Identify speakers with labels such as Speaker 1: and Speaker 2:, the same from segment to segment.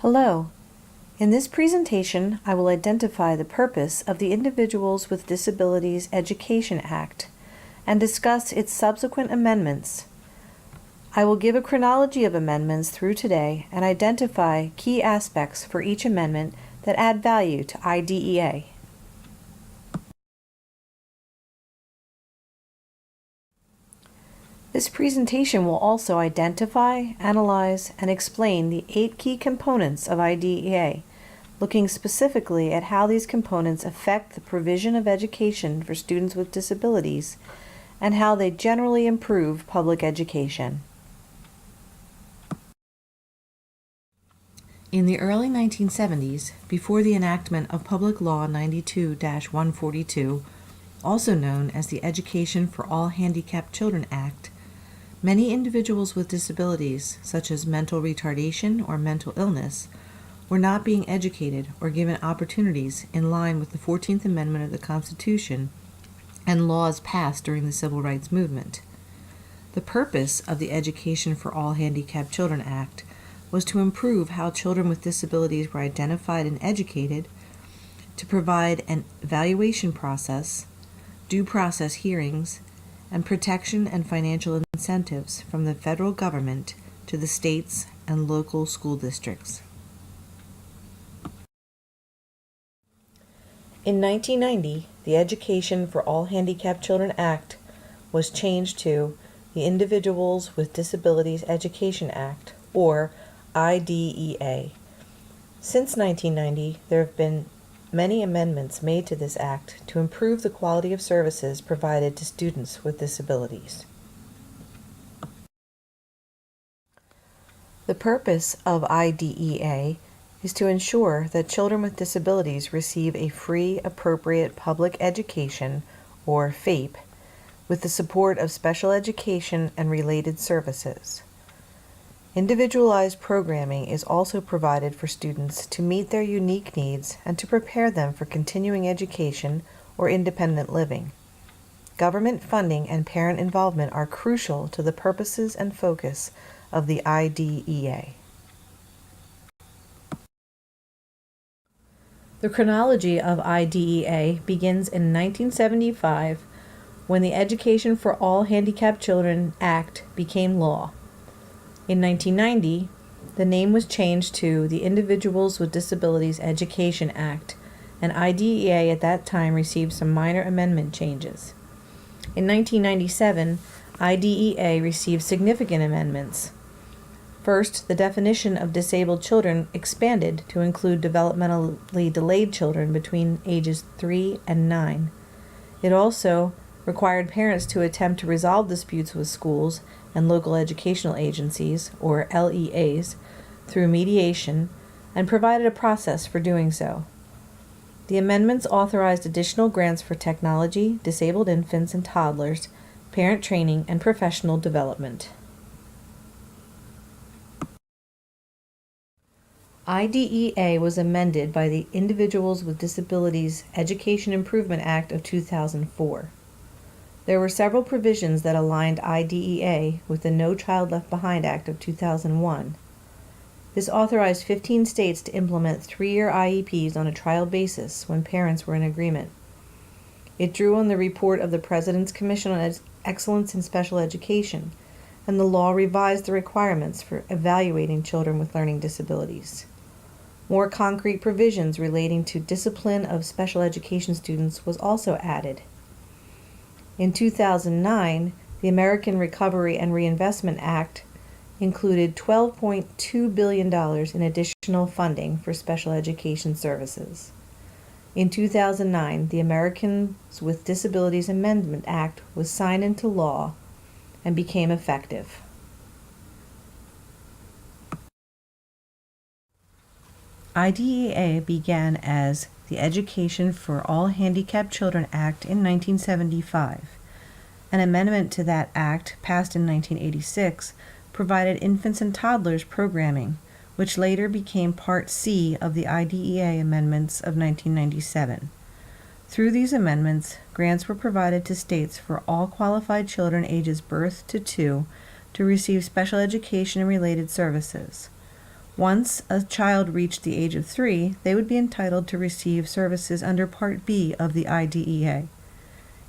Speaker 1: Hello. In this presentation, I will identify the purpose of the Individuals with Disabilities Education Act and discuss its subsequent amendments. I will give a chronology of amendments through today and identify key aspects for each amendment that add value to IDEA. This presentation will also identify, analyze, and explain the 8 key components of IDEA, looking specifically at how these components affect the provision of education for students with disabilities and how they generally improve public education. In the early 1970s, before the enactment of Public Law 92-142, also known as the Education for All Handicapped Children Act, many individuals with disabilities, such as mental retardation or mental illness, were not being educated or given opportunities in line with the 14th Amendment of the Constitution and laws passed during the Civil Rights Movement. The purpose of the Education for All Handicapped Children Act was to improve how children with disabilities were identified and educated, to provide an evaluation process, due process hearings, and protection and financial incentives from the federal government to the states and local school districts. In 1990, the Education for All Handicapped Children Act was changed to the Individuals with Disabilities Education Act, or IDEA. Since 1990, there have been many amendments made to this act to improve the quality of services provided to students with disabilities. The purpose of IDEA is to ensure that children with disabilities receive a free, appropriate public education, or FAPE, with the support of special education and related services. Individualized programming is also provided for students to meet their unique needs and to prepare them for continuing education or independent living. Government funding and parent involvement are crucial to the purposes and focus of the IDEA. The chronology of IDEA begins in 1975 when the Education for All Handicapped Children Act became law. In 1990, the name was changed to the Individuals with Disabilities Education Act, and IDEA at that time received some minor amendment changes. In 1997, IDEA received significant amendments. First, the definition of disabled children expanded to include developmentally delayed children between ages 3 and 9. It also required parents to attempt to resolve disputes with schools and local educational agencies, or LEAs, through mediation, and provided a process for doing so. The amendments authorized additional grants for technology, disabled infants and toddlers, parent training, and professional development. IDEA was amended by the Individuals with Disabilities Education Improvement Act of 2004. There were several provisions that aligned IDEA with the No Child Left Behind Act of 2001. This authorized 15 states to implement 3-year IEPs on a trial basis when parents were in agreement. It drew on the report of the President's Commission on Excellence in Special Education, and the law revised the requirements for evaluating children with learning disabilities. More concrete provisions relating to discipline of special education students was also added. In 2009, the American Recovery and Reinvestment Act included $12.2 billion in additional funding for special education services. In 2009, the Americans with Disabilities Amendment Act was signed into law and became effective. IDEA began as the Education for All Handicapped Children Act in 1975. An amendment to that act, passed in 1986, provided infants and toddlers programming, which later became Part C of the IDEA amendments of 1997. Through these amendments, grants were provided to states for all qualified children ages birth to 2 to receive special education and related services. Once a child reached the age of 3, they would be entitled to receive services under Part B of the IDEA.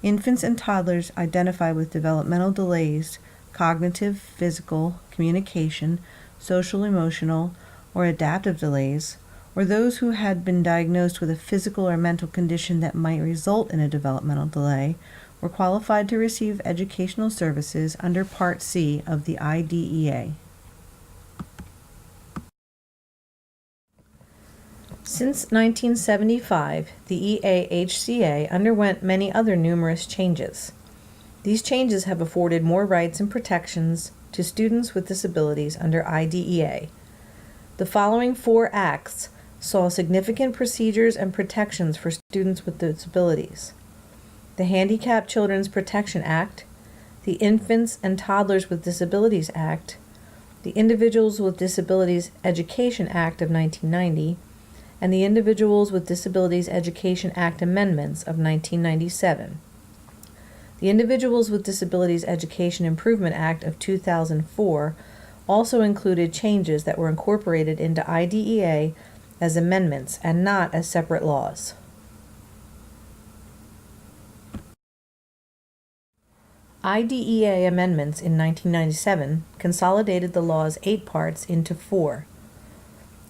Speaker 1: Infants and toddlers identified with developmental delays, cognitive, physical, communication, social, emotional, or adaptive delays, or those who had been diagnosed with a physical or mental condition that might result in a developmental delay, were qualified to receive educational services under Part C of the IDEA. Since 1975, the EAHCA underwent many other numerous changes. These changes have afforded more rights and protections to students with disabilities under IDEA. The following 4 acts saw significant procedures and protections for students with disabilities: the Handicapped Children's Protection Act, the Infants and Toddlers with Disabilities Act, the Individuals with Disabilities Education Act of 1990, and the Individuals with Disabilities Education Act Amendments of 1997. The Individuals with Disabilities Education Improvement Act of 2004 also included changes that were incorporated into IDEA as amendments and not as separate laws. IDEA amendments in 1997 consolidated the law's 8 parts into 4.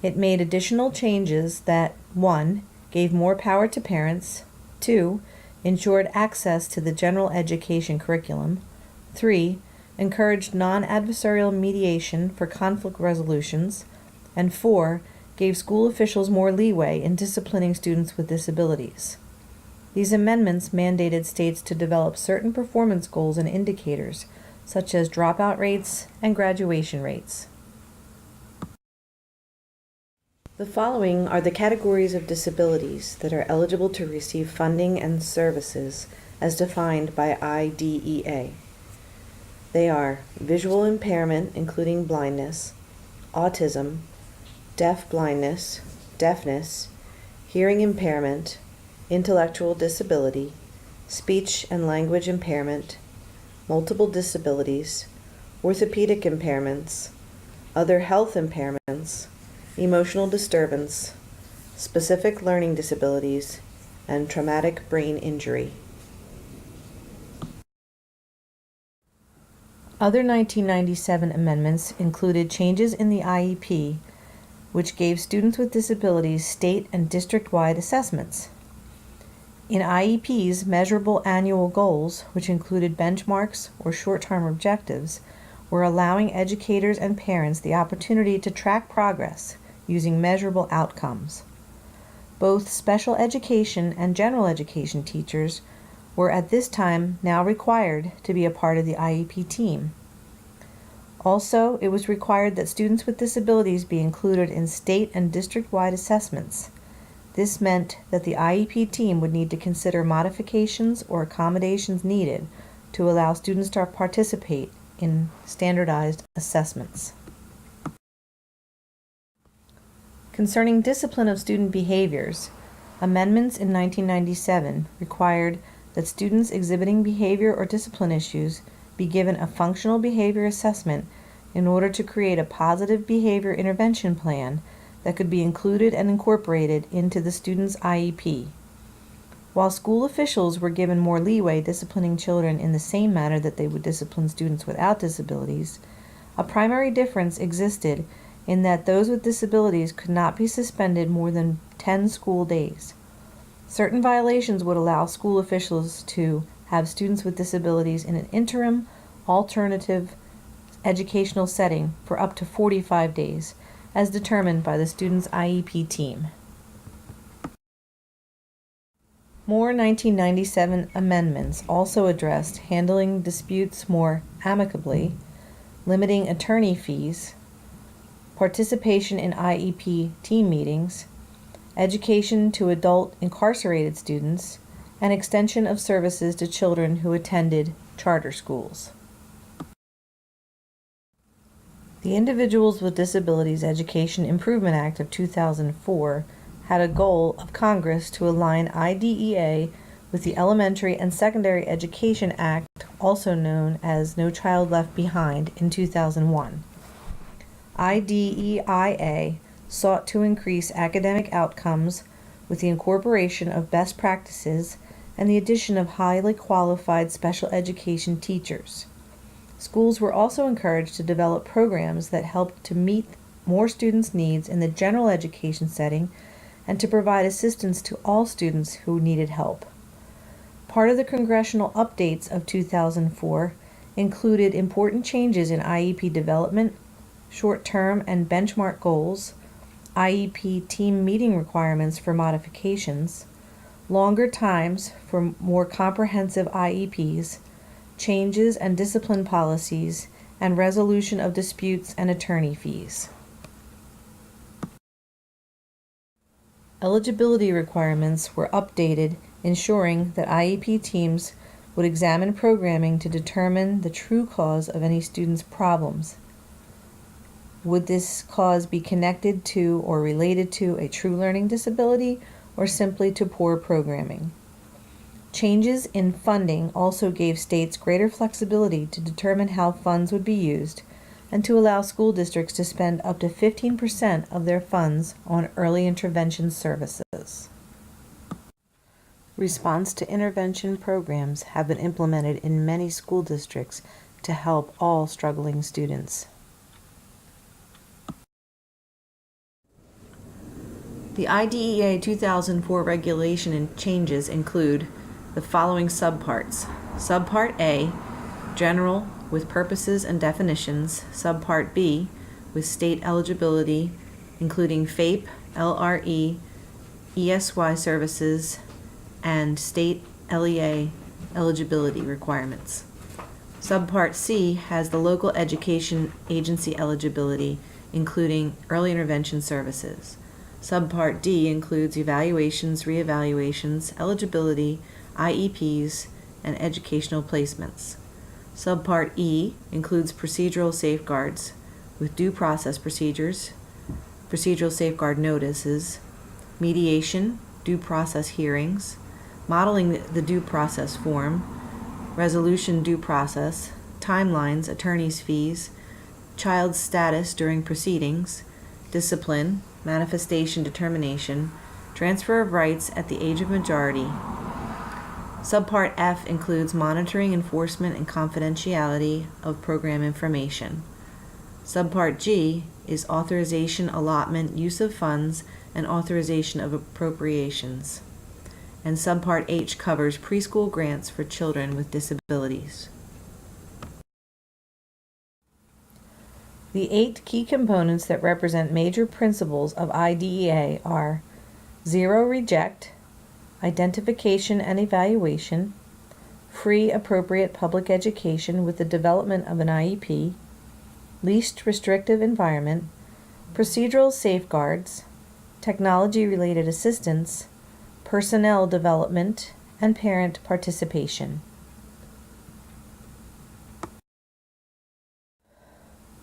Speaker 1: It made additional changes that 1. Gave more power to parents, 2. Ensured access to the general education curriculum, 3. Encouraged non-adversarial mediation for conflict resolutions, and 4. Gave school officials more leeway in disciplining students with disabilities. These amendments mandated states to develop certain performance goals and indicators, such as dropout rates and graduation rates. The following are the categories of disabilities that are eligible to receive funding and services as defined by IDEA. They are visual impairment, including blindness, autism, deaf blindness, deafness, hearing impairment, intellectual disability, speech and language impairment, multiple disabilities, orthopedic impairments, other health impairments, emotional disturbance, specific learning disabilities, and traumatic brain injury. Other 1997 amendments included changes in the IEP, which gave students with disabilities state and district-wide assessments. In IEPs, measurable annual goals, which included benchmarks or short-term objectives, were allowing educators and parents the opportunity to track progress using measurable outcomes. Both special education and general education teachers were at this time now required to be a part of the IEP team. Also, it was required that students with disabilities be included in state and district-wide assessments. This meant that the IEP team would need to consider modifications or accommodations needed to allow students to participate in standardized assessments. Concerning discipline of student behaviors, amendments in 1997 required that students exhibiting behavior or discipline issues be given a functional behavior assessment in order to create a positive behavior intervention plan that could be included and incorporated into the student's IEP. While school officials were given more leeway disciplining children in the same manner that they would discipline students without disabilities, a primary difference existed in that those with disabilities could not be suspended more than 10 school days. Certain violations would allow school officials to have students with disabilities in an interim, alternative educational setting for up to 45 days, as determined by the student's IEP team. More 1997 amendments also addressed handling disputes more amicably, limiting attorney fees, participation in IEP team meetings, education to adult incarcerated students, and extension of services to children who attended charter schools. The Individuals with Disabilities Education Improvement Act of 2004 had a goal of Congress to align IDEA with the Elementary and Secondary Education Act, also known as No Child Left Behind, in 2001. IDEIA sought to increase academic outcomes with the incorporation of best practices and the addition of highly qualified special education teachers. Schools were also encouraged to develop programs that helped to meet more students' needs in the general education setting and to provide assistance to all students who needed help. Part of the congressional updates of 2004 included important changes in IEP development, short-term and benchmark goals, IEP team meeting requirements for modifications, longer times for more comprehensive IEPs, changes and discipline policies, and resolution of disputes and attorney fees. Eligibility requirements were updated, ensuring that IEP teams would examine programming to determine the true cause of any student's problems. Would this cause be connected to or related to a true learning disability or simply to poor programming? Changes in funding also gave states greater flexibility to determine how funds would be used and to allow school districts to spend up to 15% of their funds on early intervention services. Response to intervention programs have been implemented in many school districts to help all struggling students. The IDEA 2004 regulation and changes include the following subparts. Subpart A, general with purposes and definitions. Subpart B, with state eligibility, including FAPE, LRE, ESY services, and state LEA eligibility requirements. Subpart C has the local education agency eligibility, including early intervention services. Subpart D includes evaluations, reevaluations, eligibility, IEPs, and educational placements. Subpart E includes procedural safeguards with due process procedures, procedural safeguard notices, mediation, due process hearings, modeling the due process form, resolution due process, timelines, attorney's fees, child's status during proceedings, discipline, manifestation determination, transfer of rights at the age of majority. Subpart F includes monitoring, enforcement, and confidentiality of program information. Subpart G is authorization, allotment, use of funds, and authorization of appropriations. And Subpart H covers preschool grants for children with disabilities. The 8 key components that represent major principles of IDEA are zero reject, identification and evaluation, free appropriate public education with the development of an IEP, least restrictive environment, procedural safeguards, technology-related assistance, personnel development, and parent participation.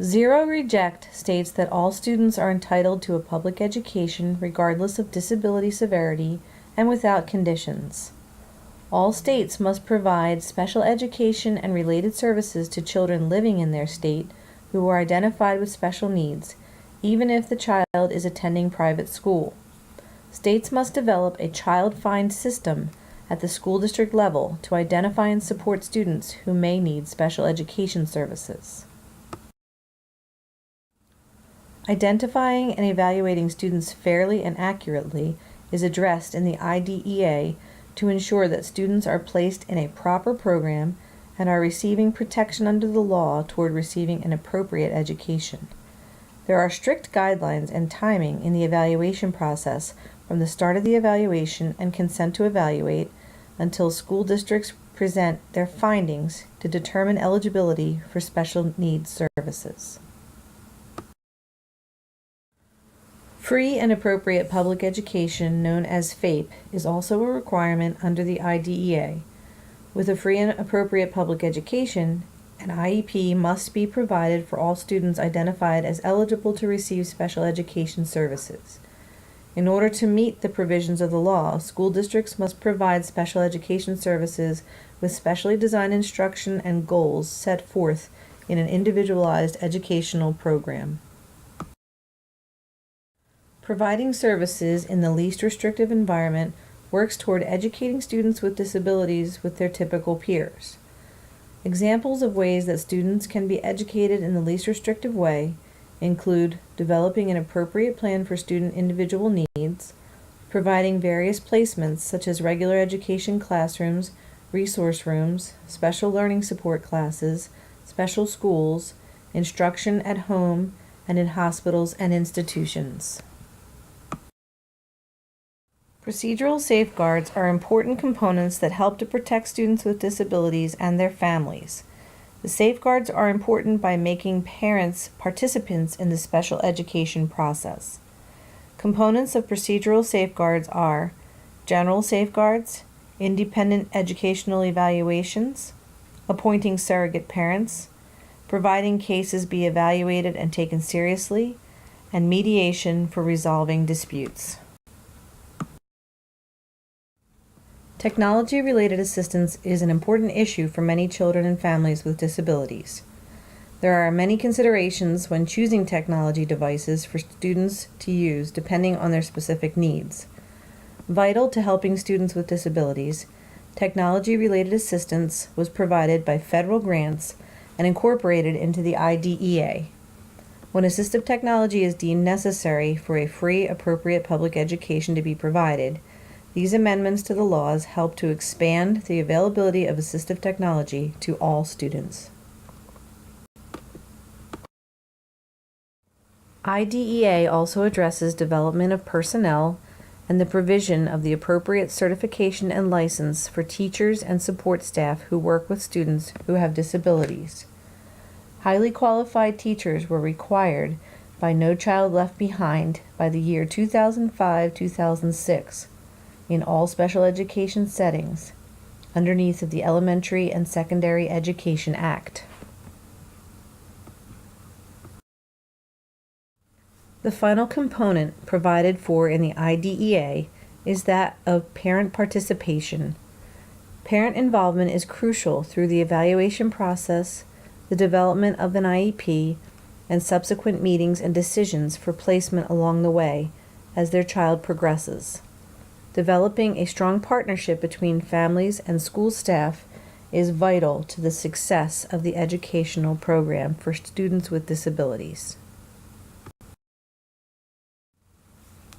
Speaker 1: Zero reject states that all students are entitled to a public education regardless of disability severity and without conditions. All states must provide special education and related services to children living in their state who are identified with special needs, even if the child is attending private school. States must develop a child find system at the school district level to identify and support students who may need special education services. Identifying and evaluating students fairly and accurately is addressed in the IDEA to ensure that students are placed in a proper program and are receiving protection under the law toward receiving an appropriate education. There are strict guidelines and timing in the evaluation process from the start of the evaluation and consent to evaluate until school districts present their findings to determine eligibility for special needs services. Free and appropriate public education, known as FAPE, is also a requirement under the IDEA. With a free and appropriate public education, an IEP must be provided for all students identified as eligible to receive special education services. In order to meet the provisions of the law, school districts must provide special education services with specially designed instruction and goals set forth in an individualized educational program. Providing services in the least restrictive environment works toward educating students with disabilities with their typical peers. Examples of ways that students can be educated in the least restrictive way include developing an appropriate plan for student individual needs, providing various placements such as regular education classrooms, resource rooms, special learning support classes, special schools, instruction at home, and in hospitals and institutions. Procedural safeguards are important components that help to protect students with disabilities and their families. The safeguards are important by making parents participants in the special education process. Components of procedural safeguards are general safeguards, independent educational evaluations, appointing surrogate parents, providing cases be evaluated and taken seriously, and mediation for resolving disputes. Technology-related assistance is an important issue for many children and families with disabilities. There are many considerations when choosing technology devices for students to use depending on their specific needs. Vital to helping students with disabilities, technology-related assistance was provided by federal grants and incorporated into the IDEA. When assistive technology is deemed necessary for a free, appropriate public education to be provided, these amendments to the laws help to expand the availability of assistive technology to all students. IDEA also addresses development of personnel and the provision of the appropriate certification and license for teachers and support staff who work with students who have disabilities. Highly qualified teachers were required by No Child Left Behind by the year 2005-2006 in all special education settings underneath of the Elementary and Secondary Education Act. The final component provided for in the IDEA is that of parent participation. Parent involvement is crucial through the evaluation process, the development of an IEP, and subsequent meetings and decisions for placement along the way as their child progresses. Developing a strong partnership between families and school staff is vital to the success of the educational program for students with disabilities.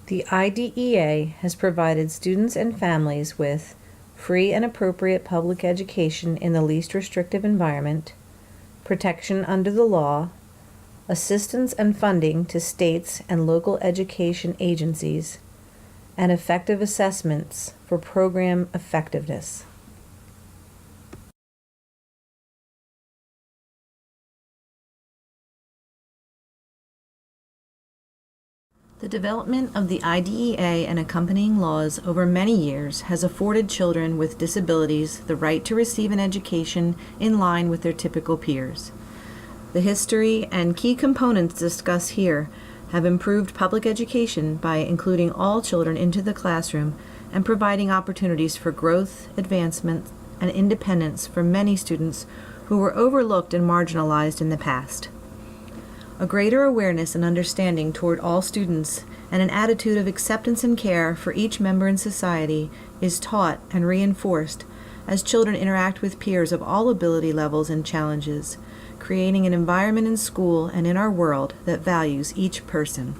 Speaker 1: The IDEA has provided students and families with free and appropriate public education in the least restrictive environment, protection under the law, assistance and funding to states and local education agencies, and effective assessments for program effectiveness. The development of the IDEA and accompanying laws over many years has afforded children with disabilities the right to receive an education in line with their typical peers. The history and key components discussed here have improved public education by including all children into the classroom and providing opportunities for growth, advancement, and independence for many students who were overlooked and marginalized in the past. A greater awareness and understanding toward all students and an attitude of acceptance and care for each member in society is taught and reinforced as children interact with peers of all ability levels and challenges, creating an environment in school and in our world that values each person.